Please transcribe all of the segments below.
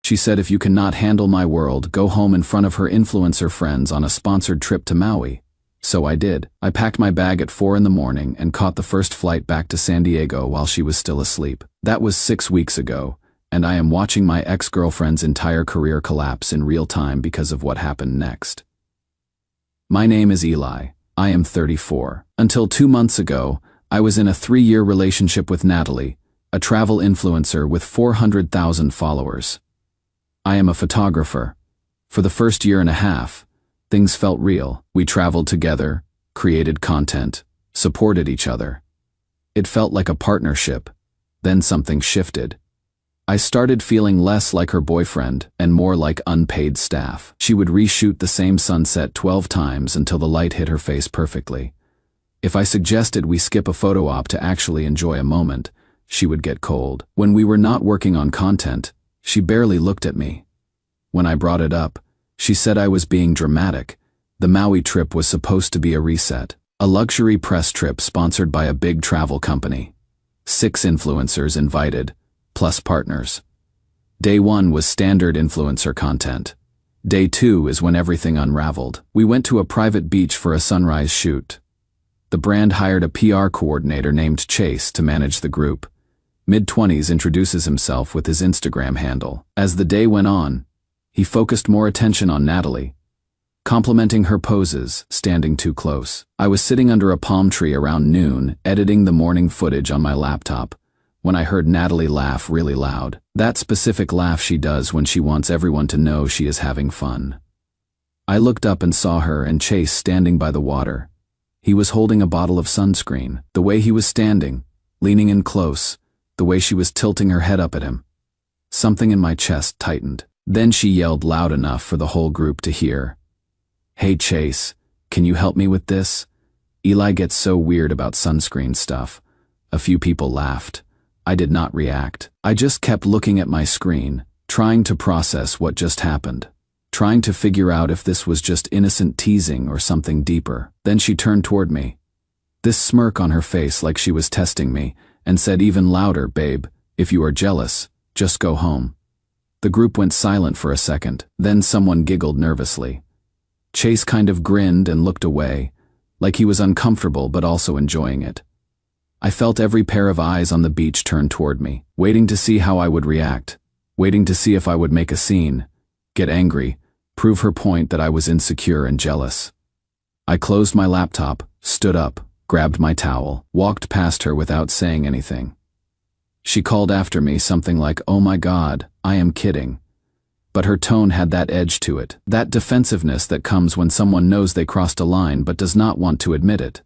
She said if you cannot handle my world, go home in front of her influencer friends on a sponsored trip to Maui. So I did. I packed my bag at 4 in the morning and caught the first flight back to San Diego while she was still asleep. That was 6 weeks ago, and I am watching my ex-girlfriend's entire career collapse in real time because of what happened next. My name is Eli. I am 34. Until 2 months ago, I was in a 3-year relationship with Natalie, a travel influencer with 400,000 followers. I am a photographer. For the first year and a half, things felt real. We traveled together, created content, supported each other. It felt like a partnership. Then something shifted. I started feeling less like her boyfriend and more like unpaid staff. She would reshoot the same sunset 12 times until the light hit her face perfectly. If I suggested we skip a photo op to actually enjoy a moment, she would get cold. When we were not working on content, she barely looked at me. When I brought it up, she said I was being dramatic. The Maui trip was supposed to be a reset, a luxury press trip sponsored by a big travel company. 6 influencers invited, plus partners. Day 1 was standard influencer content. Day 2 is when everything unraveled. We went to a private beach for a sunrise shoot. The brand hired a PR coordinator named Chase to manage the group. Mid-20s introduces himself with his Instagram handle. As the day went on, he focused more attention on Natalie, complimenting her poses, standing too close. I was sitting under a palm tree around noon, editing the morning footage on my laptop, when I heard Natalie laugh really loud. That specific laugh she does when she wants everyone to know she is having fun. I looked up and saw her and Chase standing by the water. He was holding a bottle of sunscreen. The way he was standing, leaning in close, the way she was tilting her head up at him. Something in my chest tightened. Then she yelled loud enough for the whole group to hear. "Hey Chase, can you help me with this? Eli gets so weird about sunscreen stuff." A few people laughed. I did not react. I just kept looking at my screen, trying to process what just happened, trying to figure out if this was just innocent teasing or something deeper. Then she turned toward me, this smirk on her face like she was testing me, and said even louder, "Babe, if you are jealous, just go home." The group went silent for a second, then someone giggled nervously. Chase kind of grinned and looked away, like he was uncomfortable but also enjoying it. I felt every pair of eyes on the beach turn toward me, waiting to see how I would react, waiting to see if I would make a scene, get angry, prove her point that I was insecure and jealous. I closed my laptop, stood up, grabbed my towel, walked past her without saying anything. She called after me something like, "Oh my God, I am kidding." But her tone had that edge to it, that defensiveness that comes when someone knows they crossed a line but does not want to admit it.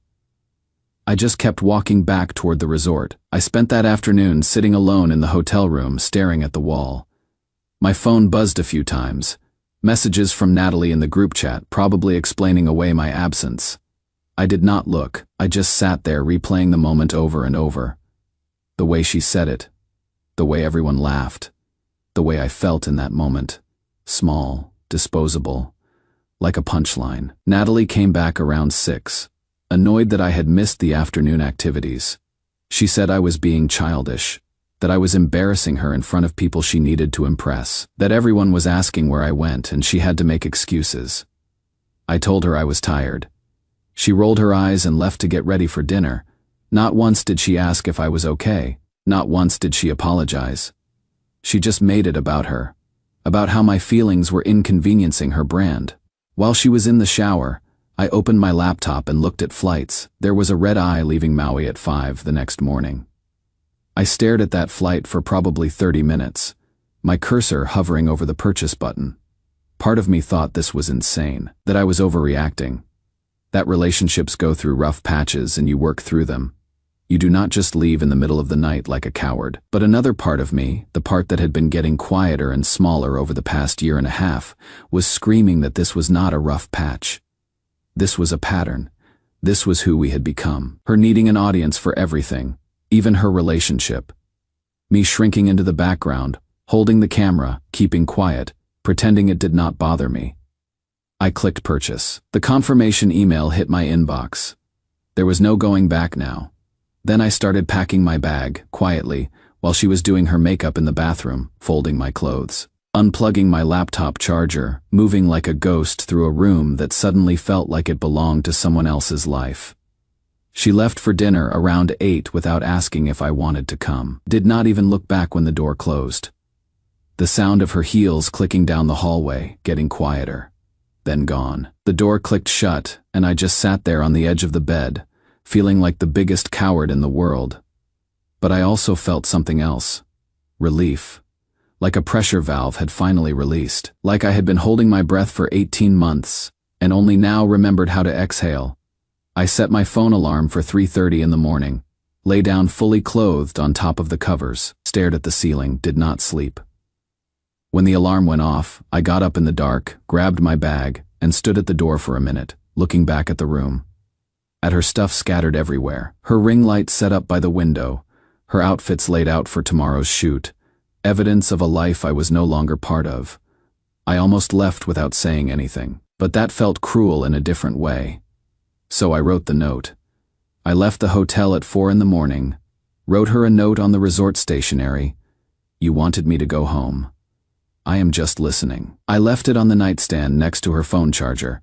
I just kept walking back toward the resort. I spent that afternoon sitting alone in the hotel room, staring at the wall. My phone buzzed a few times. Messages from Natalie in the group chat, probably explaining away my absence. I did not look. I just sat there replaying the moment over and over. The way she said it. The way everyone laughed. The way I felt in that moment. Small, disposable, like a punchline. Natalie came back around 6, annoyed that I had missed the afternoon activities. She said I was being childish, that I was embarrassing her in front of people she needed to impress, that everyone was asking where I went and she had to make excuses. I told her I was tired. She rolled her eyes and left to get ready for dinner. Not once did she ask if I was okay. Not once did she apologize. She just made it about her, about how my feelings were inconveniencing her brand. While she was in the shower, I opened my laptop and looked at flights. There was a red eye leaving Maui at 5 the next morning. I stared at that flight for probably 30 minutes, my cursor hovering over the purchase button. Part of me thought this was insane, that I was overreacting. That relationships go through rough patches and you work through them. You do not just leave in the middle of the night like a coward. But another part of me, the part that had been getting quieter and smaller over the past year and a half, was screaming that this was not a rough patch. This was a pattern. This was who we had become. Her needing an audience for everything, even her relationship. Me shrinking into the background, holding the camera, keeping quiet, pretending it did not bother me. I clicked purchase. The confirmation email hit my inbox. There was no going back now. Then I started packing my bag, quietly, while she was doing her makeup in the bathroom, folding my clothes. unplugging my laptop charger, moving like a ghost through a room that suddenly felt like it belonged to someone else's life. She left for dinner around 8 without asking if I wanted to come. Did not even look back when the door closed. The sound of her heels clicking down the hallway, getting quieter. Then gone. The door clicked shut, and I just sat there on the edge of the bed, feeling like the biggest coward in the world. But I also felt something else. Relief. Like a pressure valve had finally released. Like I had been holding my breath for 18 months, and only now remembered how to exhale. I set my phone alarm for 3:30 in the morning, lay down fully clothed on top of the covers, stared at the ceiling, did not sleep. When the alarm went off, I got up in the dark, grabbed my bag, and stood at the door for a minute, looking back at the room. At her stuff scattered everywhere, her ring light set up by the window, her outfits laid out for tomorrow's shoot, evidence of a life I was no longer part of. I almost left without saying anything, but that felt cruel in a different way. So I wrote the note. I left the hotel at 4 in the morning, wrote her a note on the resort stationery. You wanted me to go home. I am just listening. I left it on the nightstand next to her phone charger.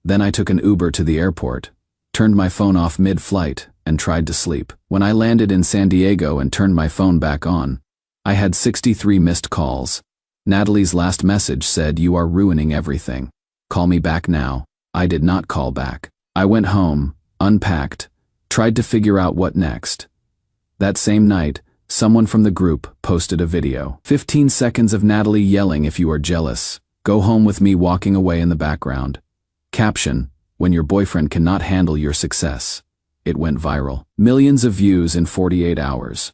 Then I took an Uber to the airport, turned my phone off mid-flight, and tried to sleep. When I landed in San Diego and turned my phone back on, I had 63 missed calls. Natalie's last message said, "You are ruining everything. Call me back now." I did not call back. I went home, unpacked, tried to figure out what next. That same night, someone from the group posted a video. 15 seconds of Natalie yelling, "If you are jealous, go home with me," walking away in the background. Caption, "When your boyfriend cannot handle your success." It went viral. Millions of views in 48 hours.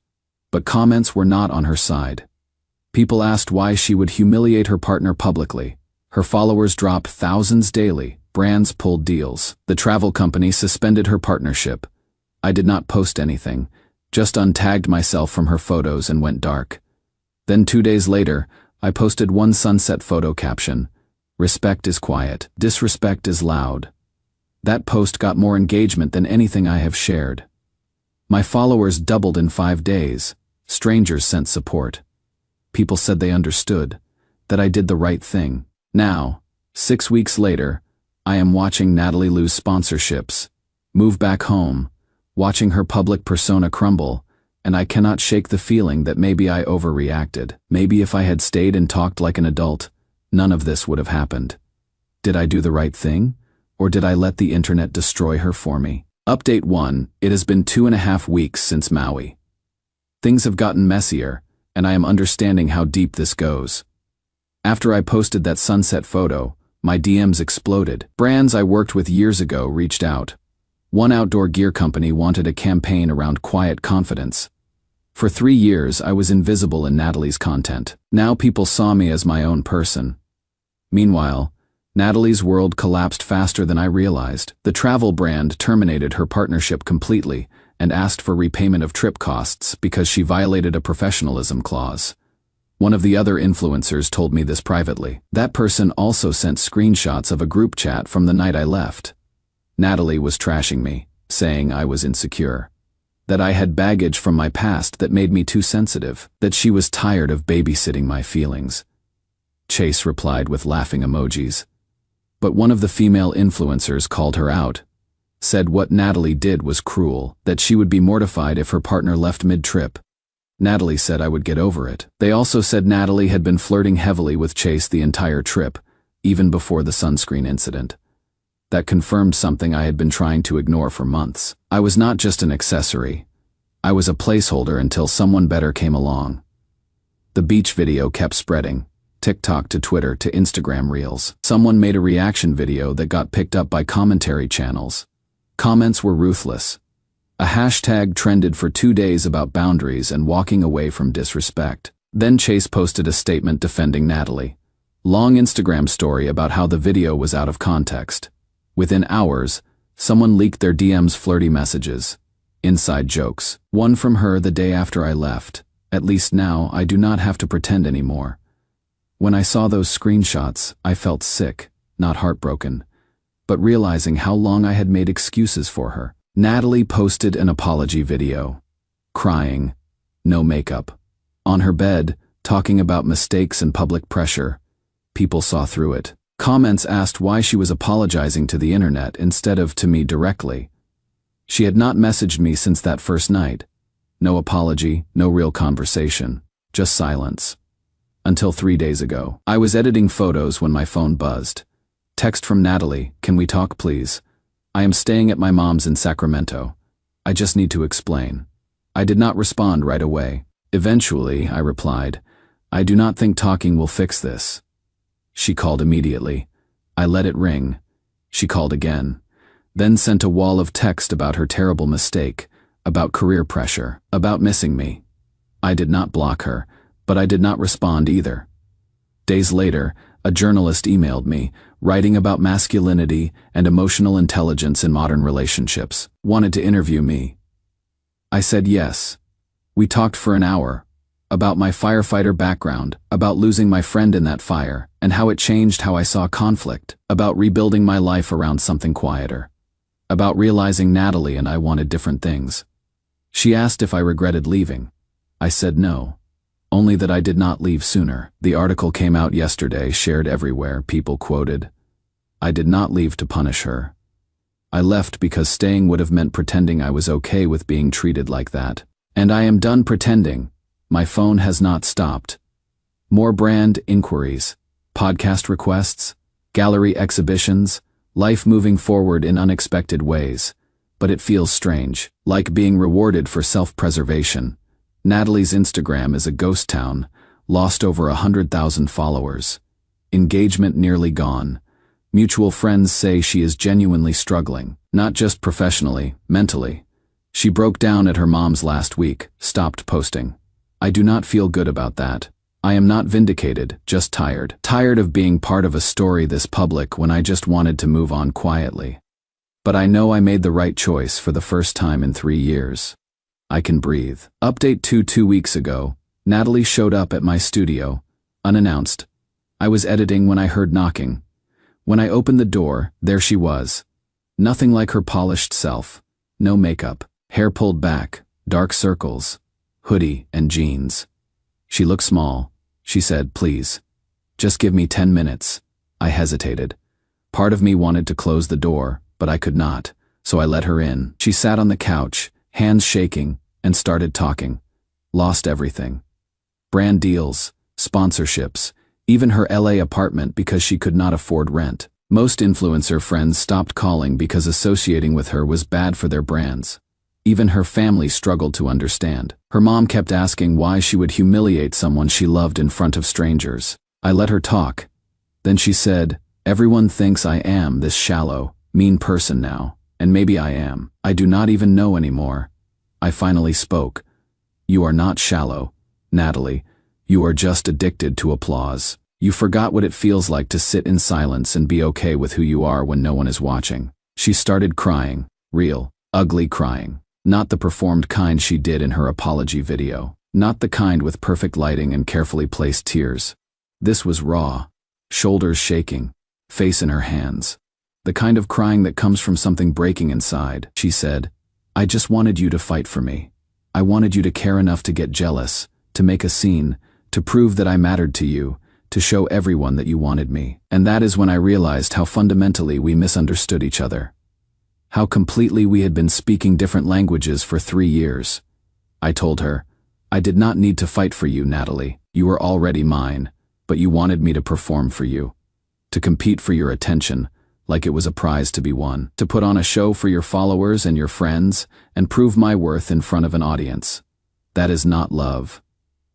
But comments were not on her side. People asked why she would humiliate her partner publicly. Her followers dropped thousands daily. Brands pulled deals. The travel company suspended her partnership. I did not post anything, just untagged myself from her photos and went dark. Then 2 days later, I posted one sunset photo caption. "Respect is quiet, disrespect is loud." That post got more engagement than anything I have shared. My followers doubled in 5 days. Strangers sent support. People said they understood, that I did the right thing. Now, 6 weeks later, I am watching Natalie lose sponsorships, move back home, watching her public persona crumble, and I cannot shake the feeling that maybe I overreacted. Maybe if I had stayed and talked like an adult, none of this would have happened. Did I do the right thing? Or did I let the internet destroy her for me? Update 1. It has been 2.5 weeks since Maui. Things have gotten messier, and I am understanding how deep this goes. After I posted that sunset photo, my DMs exploded. Brands I worked with years ago reached out. One outdoor gear company wanted a campaign around quiet confidence. For 3 years, I was invisible in Natalie's content. Now people saw me as my own person. Meanwhile, Natalie's world collapsed faster than I realized. The travel brand terminated her partnership completely and asked for repayment of trip costs because she violated a professionalism clause. One of the other influencers told me this privately. That person also sent screenshots of a group chat from the night I left. Natalie was trashing me, saying I was insecure, that I had baggage from my past that made me too sensitive, that she was tired of babysitting my feelings. Chase replied with laughing emojis. But one of the female influencers called her out, said what Natalie did was cruel, that she would be mortified if her partner left mid-trip. Natalie said I would get over it. They also said Natalie had been flirting heavily with Chase the entire trip, even before the sunscreen incident. That confirmed something I had been trying to ignore for months. I was not just an accessory. I was a placeholder until someone better came along. The beach video kept spreading. TikTok to Twitter to Instagram Reels. Someone made a reaction video that got picked up by commentary channels. Comments were ruthless. A hashtag trended for 2 days about boundaries and walking away from disrespect. Then Chase posted a statement defending Natalie. Long Instagram story about how the video was out of context. Within hours, someone leaked their DM's flirty messages. Inside jokes. One from her the day after I left. At least now, I do not have to pretend anymore. When I saw those screenshots, I felt sick, not heartbroken, but realizing how long I had made excuses for her. Natalie posted an apology video. Crying. No makeup. On her bed, talking about mistakes and public pressure. People saw through it. Comments asked why she was apologizing to the internet instead of to me directly. She had not messaged me since that first night. No apology, no real conversation, just silence. Until 3 days ago. I was editing photos when my phone buzzed. Text from Natalie, "Can we talk, please? I am staying at my mom's in Sacramento. I just need to explain." I did not respond right away. Eventually, I replied, "I do not think talking will fix this." She called immediately. I let it ring. She called again, then sent a wall of text about her terrible mistake, about career pressure, about missing me. I did not block her, but I did not respond either. Days later, a journalist emailed me, writing about masculinity and emotional intelligence in modern relationships, wanted to interview me. I said yes. We talked for an hour, about my firefighter background, about losing my friend in that fire, and how it changed how I saw conflict, about rebuilding my life around something quieter, about realizing Natalie and I wanted different things. She asked if I regretted leaving. I said no. Only that I did not leave sooner. The article came out yesterday, shared everywhere, people quoted. I did not leave to punish her. I left because staying would have meant pretending I was okay with being treated like that. And I am done pretending. My phone has not stopped. More brand inquiries, podcast requests, gallery exhibitions, life moving forward in unexpected ways. But it feels strange, like being rewarded for self-preservation. Natalie's Instagram is a ghost town, lost over 100,000 followers. Engagement nearly gone. Mutual friends say she is genuinely struggling, not just professionally, mentally. She broke down at her mom's last week, stopped posting. I do not feel good about that. I am not vindicated, just tired. Tired of being part of a story this public when I just wanted to move on quietly. But I know I made the right choice for the first time in 3 years. I can breathe. Update 2 weeks ago, Natalie showed up at my studio, unannounced. I was editing when I heard knocking. When I opened the door, there she was. Nothing like her polished self. No makeup, hair pulled back, dark circles, hoodie and jeans. She looked small. She said, "Please, just give me 10 minutes. I hesitated. Part of me wanted to close the door, but I could not, so I let her in. She sat on the couch, hands shaking, and started talking. Lost everything. Brand deals, sponsorships, even her LA apartment because she could not afford rent. Most influencer friends stopped calling because associating with her was bad for their brands. Even her family struggled to understand. Her mom kept asking why she would humiliate someone she loved in front of strangers. I let her talk. Then she said, "Everyone thinks I am this shallow, mean person now, and maybe I am. I do not even know anymore." I finally spoke. "You are not shallow, Natalie. You are just addicted to applause. You forgot what it feels like to sit in silence and be okay with who you are when no one is watching." She started crying, real, ugly crying. Not the performed kind she did in her apology video. Not the kind with perfect lighting and carefully placed tears. This was raw. Shoulders shaking, face in her hands. The kind of crying that comes from something breaking inside. She said, "I just wanted you to fight for me. I wanted you to care enough to get jealous, to make a scene, to prove that I mattered to you, to show everyone that you wanted me." And that is when I realized how fundamentally we misunderstood each other. How completely we had been speaking different languages for 3 years. I told her, "I did not need to fight for you, Natalie. You were already mine, but you wanted me to perform for you, to compete for your attention, like it was a prize to be won, to put on a show for your followers and your friends, and prove my worth in front of an audience. That is not love.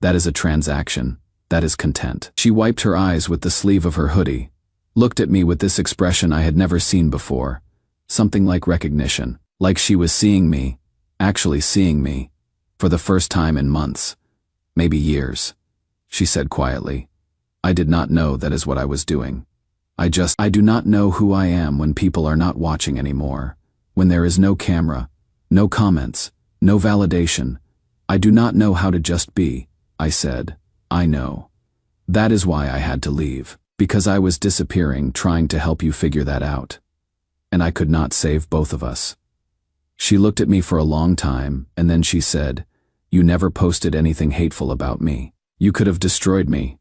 That is a transaction. That is content." She wiped her eyes with the sleeve of her hoodie, looked at me with this expression I had never seen before, something like recognition, like she was seeing me, actually seeing me, for the first time in months, maybe years. She said quietly, "I did not know that is what I was doing. I do not know who I am when people are not watching anymore, when there is no camera, no comments, no validation. I do not know how to just be." I said, "I know. That is why I had to leave, because I was disappearing trying to help you figure that out. And I could not save both of us." She looked at me for a long time, and then she said, "You never posted anything hateful about me. You could have destroyed me.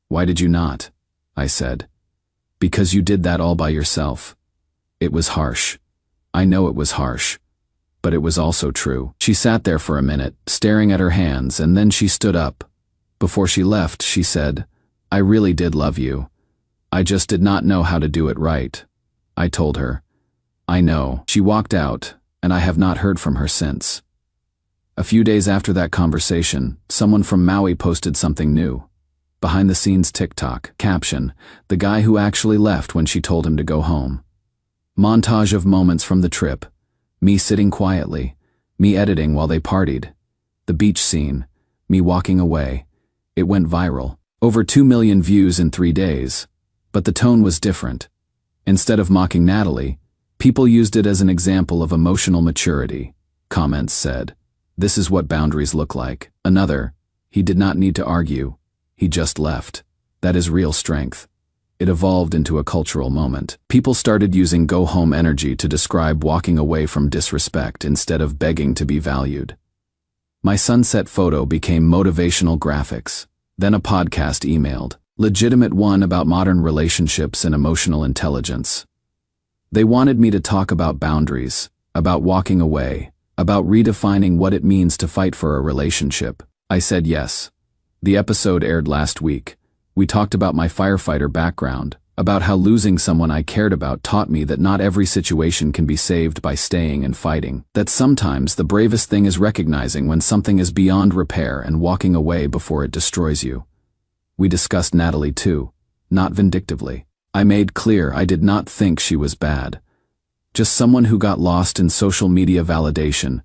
Why did you not? I said. Because you did that all by yourself. It was harsh. I know it was harsh. But it was also true. She sat there for a minute, staring at her hands, and then she stood up. Before she left, she said, I really did love you. I just did not know how to do it right. I told her. I know. She walked out, and I have not heard from her since. A few days after that conversation, someone from Maui posted something new. Behind the scenes TikTok, caption, the guy who actually left when she told him to go home. Montage of moments from the trip. Me sitting quietly, me editing while they partied. The beach scene, me walking away. It went viral. Over 2 million views in 3 days. But the tone was different. Instead of mocking Natalie, people used it as an example of emotional maturity. Comments said, this is what boundaries look like. Another, he did not need to argue. He just left. That is real strength. It evolved into a cultural moment. People started using go home energy to describe walking away from disrespect instead of begging to be valued. My sunset photo became motivational graphics. Then a podcast emailed, legitimate one about modern relationships and emotional intelligence. They wanted me to talk about boundaries, about walking away, about redefining what it means to fight for a relationship. I said yes. The episode aired last week. We talked about my firefighter background, about how losing someone I cared about taught me that not every situation can be saved by staying and fighting, that sometimes the bravest thing is recognizing when something is beyond repair and walking away before it destroys you. We discussed Natalie too, not vindictively. I made clear I did not think she was bad. Just someone who got lost in social media validation,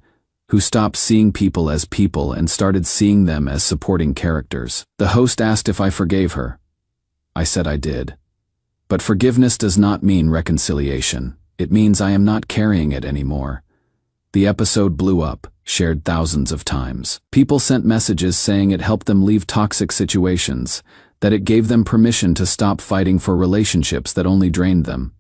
who stopped seeing people as people and started seeing them as supporting characters. The host asked if I forgave her. I said I did. But forgiveness does not mean reconciliation. It means I am not carrying it anymore. The episode blew up, shared thousands of times. People sent messages saying it helped them leave toxic situations, that it gave them permission to stop fighting for relationships that only drained them.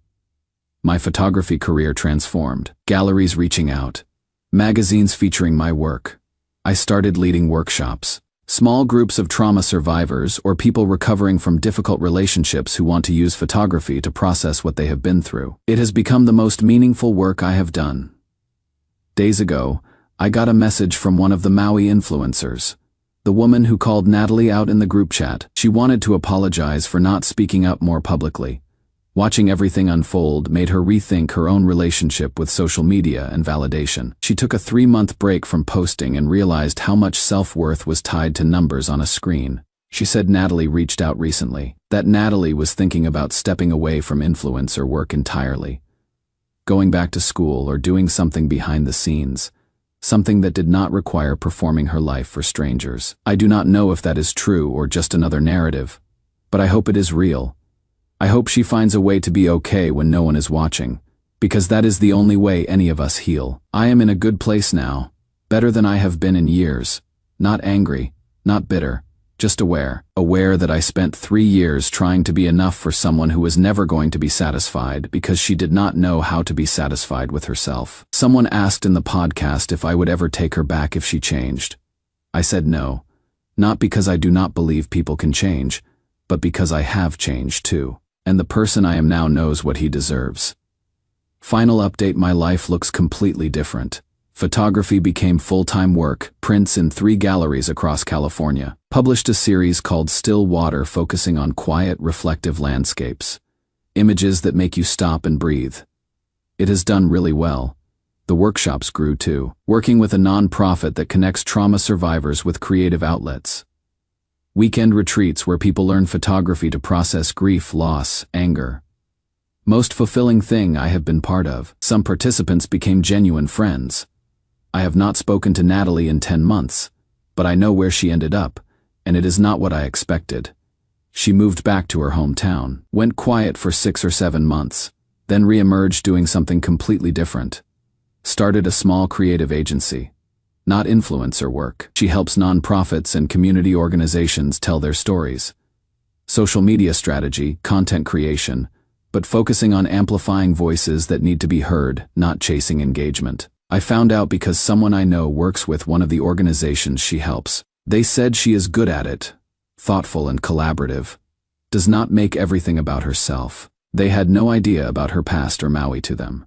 My photography career transformed. Galleries reaching out. Magazines featuring my work. I started leading workshops. Small groups of trauma survivors or people recovering from difficult relationships who want to use photography to process what they have been through. It has become the most meaningful work I have done. Days ago, I got a message from one of the Maui influencers. The woman who called Natalie out in the group chat. She wanted to apologize for not speaking up more publicly. Watching everything unfold made her rethink her own relationship with social media and validation. She took a 3-month break from posting and realized how much self-worth was tied to numbers on a screen. She said Natalie reached out recently, that Natalie was thinking about stepping away from influencer work entirely. Going back to school or doing something behind the scenes. Something that did not require performing her life for strangers. I do not know if that is true or just another narrative, but I hope it is real. I hope she finds a way to be okay when no one is watching, because that is the only way any of us heal. I am in a good place now, better than I have been in years. Not angry, not bitter, just aware. Aware that I spent 3 years trying to be enough for someone who was never going to be satisfied because she did not know how to be satisfied with herself. Someone asked in the podcast if I would ever take her back if she changed. I said no, not because I do not believe people can change, but because I have changed too. And the person I am now knows what he deserves. Final update: my life looks completely different. Photography became full-time work, prints in 3 galleries across California. Published a series called Still Water focusing on quiet, reflective landscapes. Images that make you stop and breathe. It has done really well. The workshops grew too, working with a non-profit that connects trauma survivors with creative outlets. Weekend retreats where people learn photography to process grief, loss, anger. Most fulfilling thing I have been part of. Some participants became genuine friends. I have not spoken to Natalie in 10 months, but I know where she ended up, and it is not what I expected. She moved back to her hometown, went quiet for 6 or 7 months, then re-emerged doing something completely different. Started a small creative agency. Not influencer work. She helps nonprofits and community organizations tell their stories. Social media strategy, content creation, but focusing on amplifying voices that need to be heard, not chasing engagement. I found out because someone I know works with one of the organizations she helps. They said she is good at it. thoughtful and collaborative, does not make everything about herself. They had no idea about her past or Maui to them.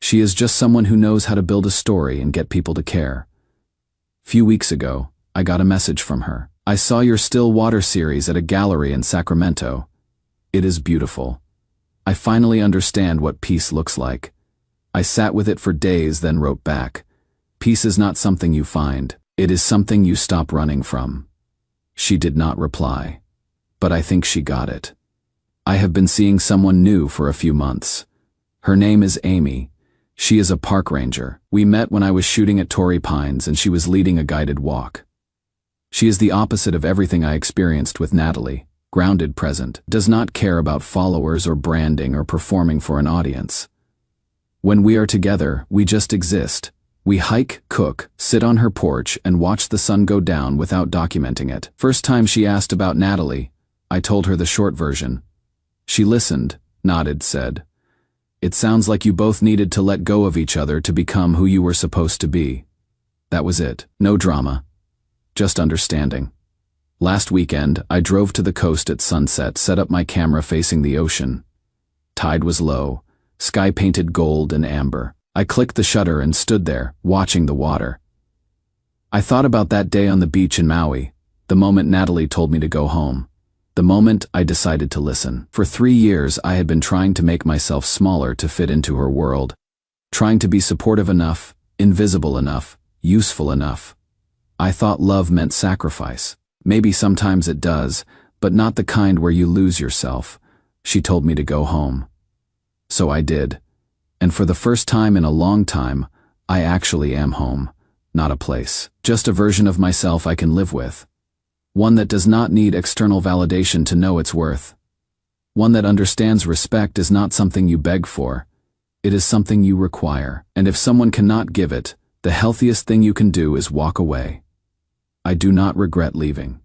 She is just someone who knows how to build a story and get people to care. Few weeks ago, I got a message from her. I saw your Still Water series at a gallery in Sacramento. It is beautiful. I finally understand what peace looks like. I sat with it for days, then wrote back. Peace is not something you find. It is something you stop running from. She did not reply, but I think she got it. I have been seeing someone new for a few months. Her name is Amy. She is a park ranger. We met when I was shooting at Torrey Pines and she was leading a guided walk. She is the opposite of everything I experienced with Natalie. Grounded, present, does not care about followers or branding or performing for an audience. When we are together, we just exist. We hike, cook, sit on her porch, and watch the sun go down without documenting it. First time she asked about Natalie, I told her the short version. She listened, nodded, said, "It sounds like you both needed to let go of each other to become who you were supposed to be." That was it. No drama. Just understanding. Last weekend, I drove to the coast at sunset, set up my camera facing the ocean. Tide was low, sky painted gold and amber. I clicked the shutter and stood there, watching the water. I thought about that day on the beach in Maui, the moment Natalie told me to go home, the moment I decided to listen. For 3 years, I had been trying to make myself smaller to fit into her world, trying to be supportive enough, invisible enough, useful enough. I thought love meant sacrifice. Maybe sometimes it does, but not the kind where you lose yourself. She told me to go home. So I did. And for the first time in a long time, I actually am home, not a place. Just a version of myself I can live with. One that does not need external validation to know its worth. One that understands respect is not something you beg for. It is something you require. And if someone cannot give it, the healthiest thing you can do is walk away. I do not regret leaving.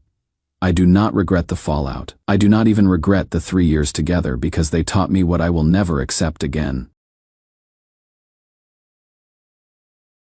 I do not regret the fallout. I do not even regret the 3 years together because they taught me what I will never accept again.